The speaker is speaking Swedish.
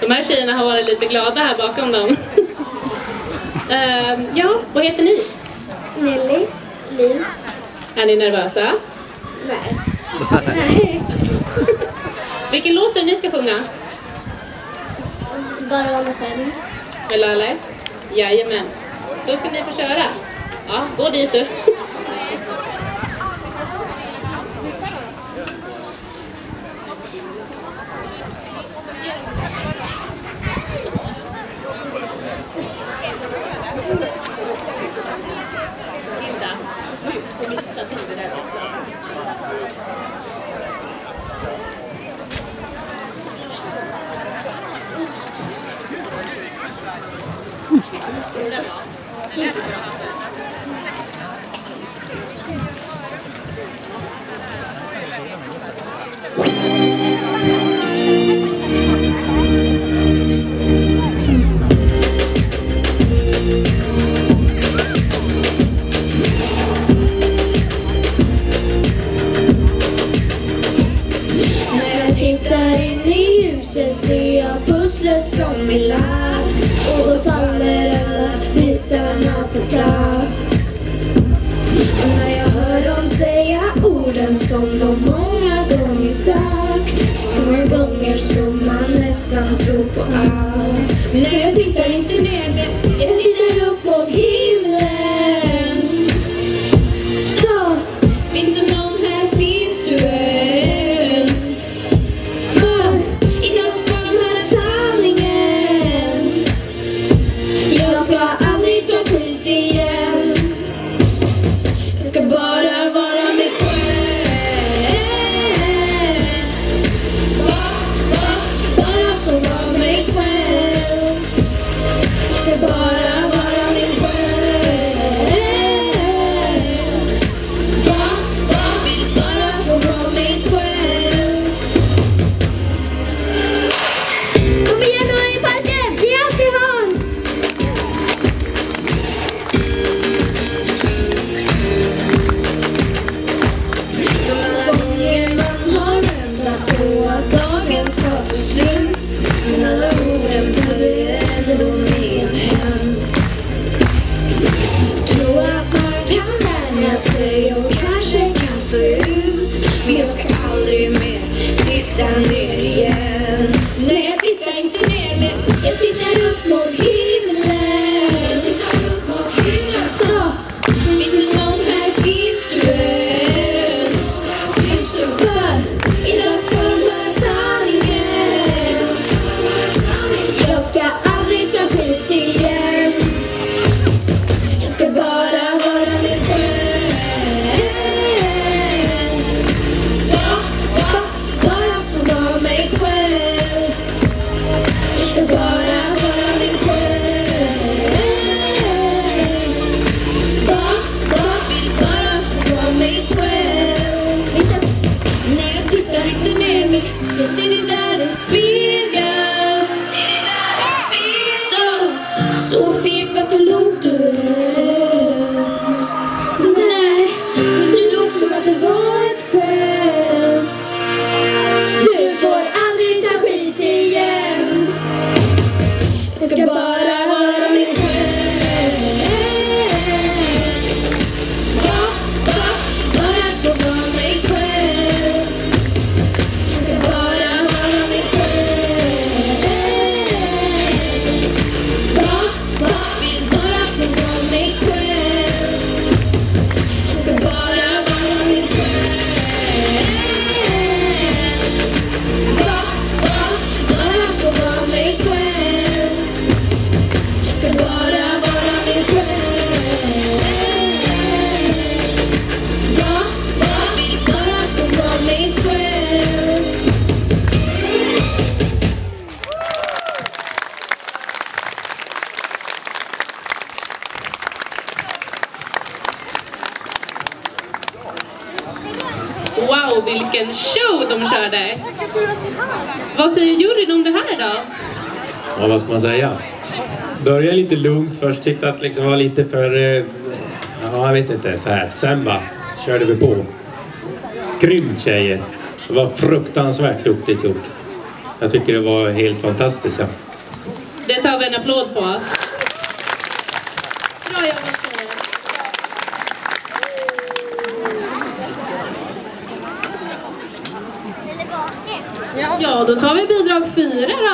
De här tjejerna har varit lite glada här bakom dem. Ja, vad heter ni? Nelly. Lin. Är ni nervösa? Nej. Nej. Vilken låt är det ni ska sjunga? Bara vara mig själv. Eller alla? Jajamän. Då ska ni få köra. Ja, gå dit du. Som vi lagt och då faller alla bitarna på plats. Och när jag hör dem säga orden som de många gånger sagt, så många gånger som man nästan tror på allt. Nej, jag tittar inte ner, men jag tittar upp mot himlen. Så, finns det någon här, finns du ens? För idag ska de höra sanningen. Jag ska aldrig ta skit igen. Jag ska bara vara mig själv. Bara få vara mig själv. Jag ska bara vara mig själv. Vill bara få vara mig själv. Kom igen då i parken! Vi är alltid van! De alla gånger man har väntat på att dagen ska ta slut, men alla orden följer ändå med hem. Tror att man kan vänja sig och kanske kan stå ut, men jag ska aldrig mer titta ner igen. Nej, jag tittar inte ner, men jag tittar upp mot himlen. Jag tittar upp mot himlen. Så, finns det någon här, finns du ens? Finns du? För idag ska de höra sanningen. Jag ska aldrig ta skit igen. Jag ska bara vara mig själv. Bara få vara mig själv. Jag ska bara vara mig själv. Vill bara få vara mig själv. Nej, jag tittar inte ner mig. Jag ser det där i spegeln. Så feg, varför låg du ens? Nej, du låg som att det var ett skämt. Du får aldrig ta skit igen. Jag ska bara vara mig själv. Bara få vara mig själv. Jag ska bara vara mig själv. Vill bara få vara mig själv. Jag ska bara vara mig själv. Bara få vara mig själv. Jag ska bara vara mig själv. Vill bara få vara mig själv. Wow, vilken show de körde! Vad säger juryn om det här då? Ja, vad ska man säga? Börja lite lugnt först, tyckte att liksom var lite för... ja, jag vet inte, så här. Sen bara körde vi på. Grymt tjejer. Det var fruktansvärt duktigt gjort. Jag tycker det var helt fantastiskt. Ja. Det tar vi en applåd på. Bra jobbat, tjejer. Ja, då tar vi bidrag 4 då.